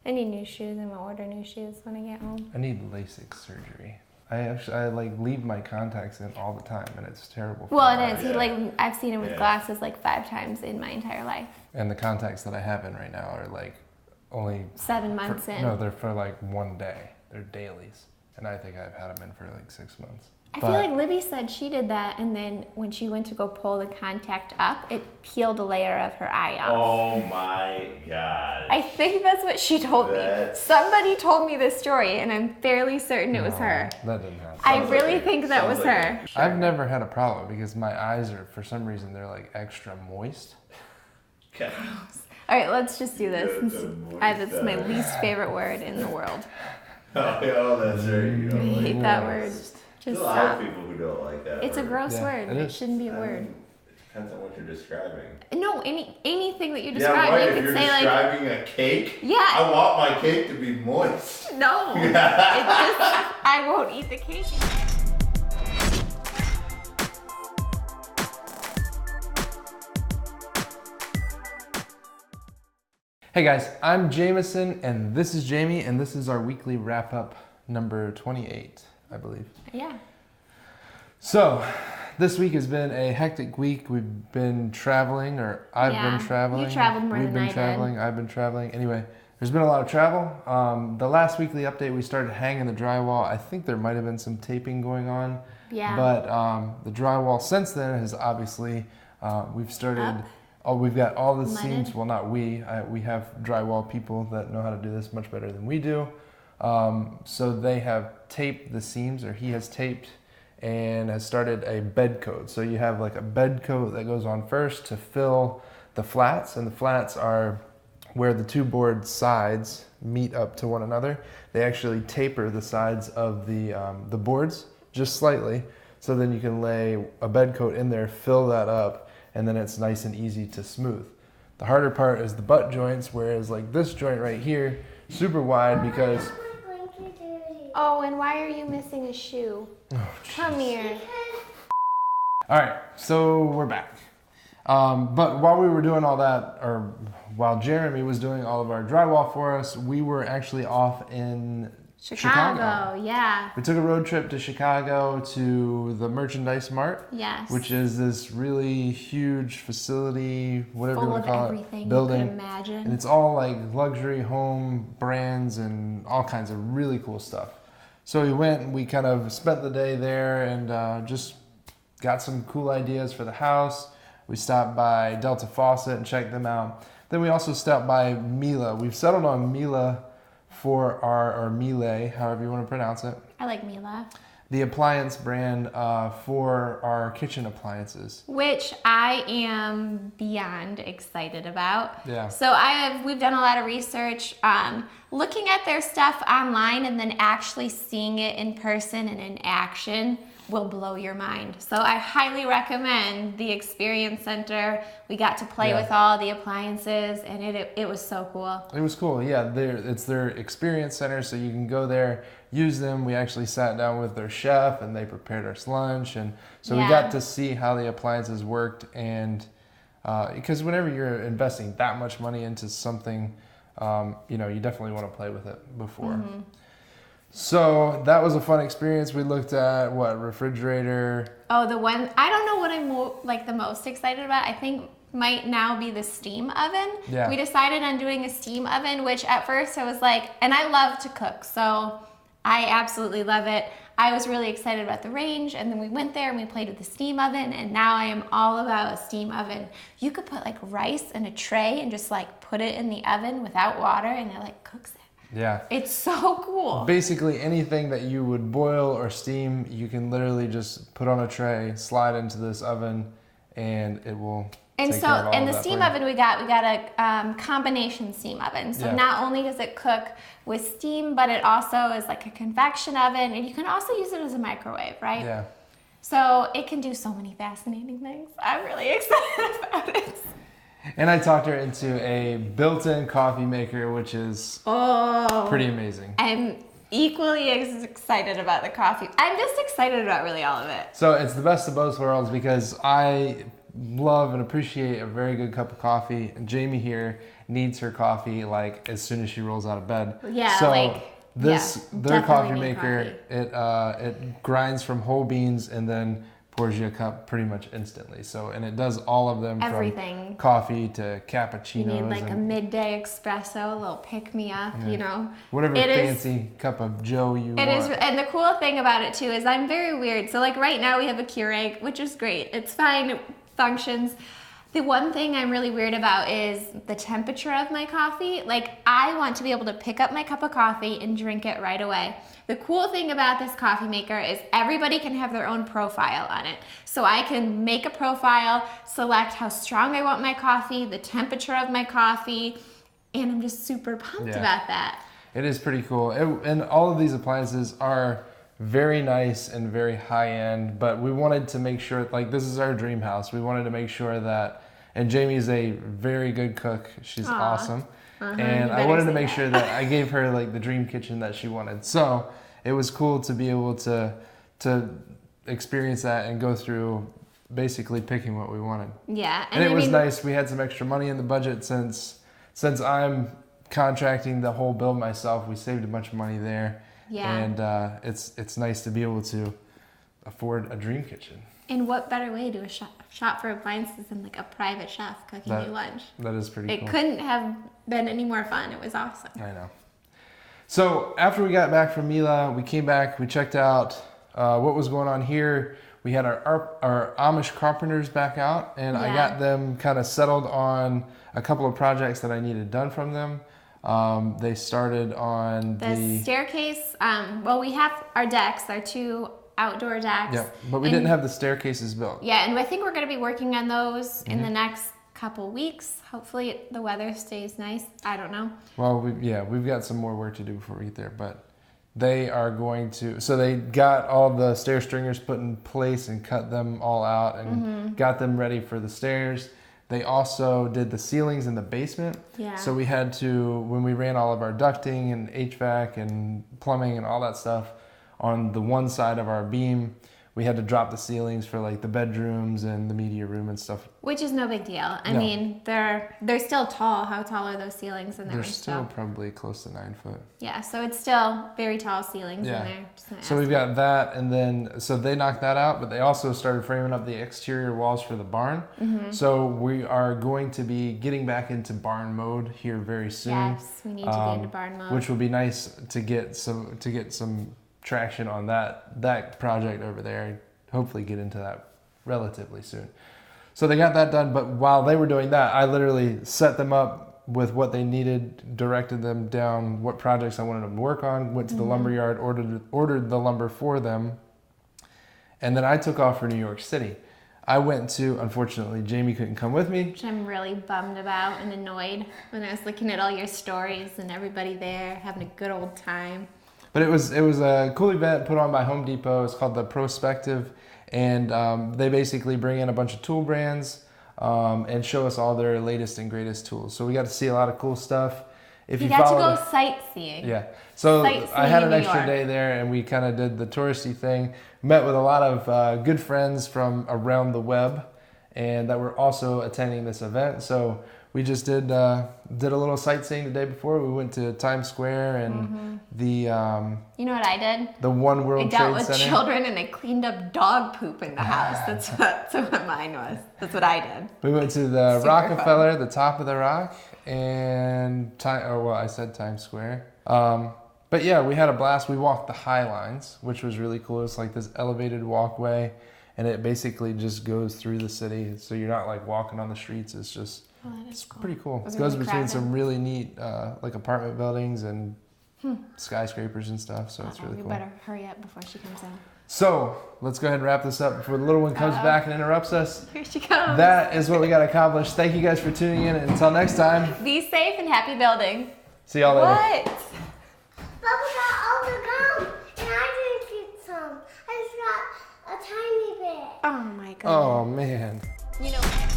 I need new shoes. I'm gonna order new shoes when I get home. I need LASIK surgery. I like leave my contacts in all the time, and it's terrible. Well, it is. He I've seen him with glasses like 5 times in my entire life. And the contacts that I have in right now are like only 7 months in. No, they're for like 1 day. They're dailies, and I think I've had them in for like 6 months. I feel like Libby said she did that, and then when she went to go pull the contact up, it peeled a layer of her eye off. Oh my God. I think that's what she told me. Somebody told me this story, and I'm fairly certain it was her. That didn't happen. I really think that was her. I've never had a problem because my eyes are, for some reason, they're like extra moist. Okay. All right, let's just do this. That's my least favorite word in the world. Oh, that's right. I hate that word. Just There's a lot of people who don't like that It's word. a gross word. It shouldn't be a word. It depends on what you're describing. No, anything that you describe, right. you If could you're say describing a cake, Yeah. I want my cake to be moist. No, it's just, I won't eat the cake. Hey guys, I'm Jameson, and this is Jamie, and this is our weekly wrap-up number 28, I believe. Yeah. So, this week has been a hectic week. We've been traveling, or I've been traveling. You traveled more We've than been traveling. I've been traveling. Anyway, there's been a lot of travel. The last weekly update, we started hanging the drywall. I think there might have been some taping going on. Yeah. But the drywall since then has obviously, we've started... Oh, we've got all the seams. Well, not we. We have drywall people that know how to do this much better than we do. So they have taped the seams, or he has taped and has started a bed coat. So you have like a bed coat that goes on first to fill the flats, and the flats are where the two board sides meet up to one another. They actually taper the sides of the boards just slightly, so then you can lay a bed coat in there, fill that up, and then it's nice and easy to smooth. The harder part is the butt joints, whereas like this joint right here, super wide because... Oh, and why are you missing a shoe? Oh, come here. All right, so we're back. But while we were doing all that, or while Jeremy was doing all of our drywall for us, we were actually off in Chicago. Yeah. We took a road trip to Chicago to the merchandise Mart. Yes. Which is this really huge facility, whatever you want to call it, building. You can imagine. And it's all like luxury home brands and all kinds of really cool stuff. So we went and we kind of spent the day there and just got some cool ideas for the house. We stopped by Delta Faucet and checked them out. Then we also stopped by Miele. We've settled on Miele for or Miele, however you want to pronounce it. I like Miele. The appliance brand for our kitchen appliances. Which I am beyond excited about. Yeah. So we've done a lot of research, looking at their stuff online and then actually seeing it in person and in action will blow your mind. So I highly recommend the Experience Center. We got to play with all the appliances, and it was so cool. It was cool, yeah. It's their Experience Center, so you can go there, use them. We actually sat down with their chef, and they prepared us lunch, and so we got to see how the appliances worked. And because whenever you're investing that much money into something, you definitely want to play with it before. Mm-hmm. So that was a fun experience. We looked at refrigerator. Oh, the one, I don't know what I'm the most excited about. I think might now be the steam oven. Yeah. We decided on doing a steam oven, which at first I was like, and I love to cook, so I absolutely love it. I was really excited about the range, and then we went there and we played with the steam oven, and now I am all about a steam oven. You could put rice in a tray and just put it in the oven without water, and it cooks it. Yeah. It's so cool. Basically anything that you would boil or steam, you can literally just put on a tray, slide into this oven, and it will take care of all of that. The steam oven we got a combination steam oven. So not only does it cook with steam, but it also is a convection oven, and you can also use it as a microwave, right? Yeah. So it can do so many fascinating things. I'm really excited about it. And I talked her into a built-in coffee maker, which is pretty amazing. I'm equally as excited about the coffee. I'm just excited about really all of it. So it's the best of both worlds because I love and appreciate a very good cup of coffee. And Jamie here needs her coffee like as soon as she rolls out of bed. Yeah, so like, their coffee definitely need maker, it grinds from whole beans and then pours you a cup pretty much instantly. So, and it does all of them everything. from coffee to cappuccinos. You need like a midday espresso, a little pick-me-up, you know. Whatever fancy cup of joe you want. It is, and the cool thing about it too is I'm very weird. So like right now we have a Keurig, which is great. It's fine, it functions. The one thing I'm really weird about is the temperature of my coffee. Like I want to be able to pick up my cup of coffee and drink it right away. The cool thing about this coffee maker is everybody can have their own profile on it. So I can make a profile, select how strong I want my coffee, the temperature of my coffee, and I'm just super pumped about that. It is pretty cool. And all of these appliances are very nice and very high end, but we wanted to make sure, like this is our dream house. We wanted to make sure that, and Jamie's a very good cook. She's awesome. And I wanted to make sure that I gave her like the dream kitchen that she wanted. So it was cool to be able to experience that and go through basically picking what we wanted. Yeah. And it was nice. We had some extra money in the budget since I'm contracting the whole build myself. We saved a bunch of money there. Yeah. And it's nice to be able to afford a dream kitchen. And what better way to shop for appliances than like a private chef cooking you lunch? That is pretty cool. It couldn't have been any more fun. It was awesome. I know. So after we got back from Mila, we came back, we checked out what was going on here. We had our Amish carpenters back out, and I got them kind of settled on a couple of projects that I needed done from them. They started on the staircase. Well, we have our decks, our 2 outdoor decks. Yeah, but we didn't have the staircases built. Yeah, and I think we're going to be working on those in the next couple weeks. Hopefully the weather stays nice. I don't know. Well, we've got some more work to do before we get there, but they are going to, so they got all the stair stringers put in place and cut them all out and got them ready for the stairs. They also did the ceilings in the basement. Yeah. So we had to, when we ran all of our ducting and HVAC and plumbing and all that stuff on the one side of our beam, we had to drop the ceilings for like the bedrooms and the media room and stuff. Which is no big deal. I mean, they're still tall. How tall are those ceilings in there? They're still probably close to 9 foot. Yeah, so it's still very tall ceilings in there. So we've got that, and then so they knocked that out, but they also started framing up the exterior walls for the barn. So we are going to be getting back into barn mode here very soon. Yes, we need to get into barn mode. Which will be nice to get some traction on that project over there. Hopefully get into that relatively soon. So they got that done, but while they were doing that, I literally set them up with what they needed, directed them down what projects I wanted them to work on, went to the lumber yard, ordered the lumber for them, and then I took off for New York City. I went to, unfortunately, Jamie couldn't come with me. Which I'm really bummed about and annoyed when I was looking at all your stories and everybody there having a good old time. But it was a cool event put on by Home Depot. It's called the Prospective, and they basically bring in a bunch of tool brands and show us all their latest and greatest tools. So we got to see a lot of cool stuff. If you got to go sightseeing. Yeah. So I had an extra day there, and we kind of did the touristy thing. Met with a lot of good friends from around the web, and that were also attending this event. So we just did a little sightseeing the day before. We went to Times Square and the you know what I did? The One World Trade Center. I dealt with children and I cleaned up dog poop in the house. That's what mine was. That's what I did. We went to the Rockefeller, the top of the rock, and I said Times Square. But yeah, we had a blast. We walked the High Lines, which was really cool. It's like this elevated walkway, and it basically just goes through the city. So you're not like walking on the streets. It's just it's cool. Pretty cool. It goes between some really neat like apartment buildings and skyscrapers and stuff. So it's really cool. We better hurry up before she comes in. So let's go ahead and wrap this up before the little one comes back and interrupts us. Here she comes. That is what we got accomplished. Thank you guys for tuning in. Until next time. Be safe and happy building. See y'all later. What? Bubba got all the gum, and I didn't get some. I just got a tiny bit. Oh my goodness. Oh man. You know.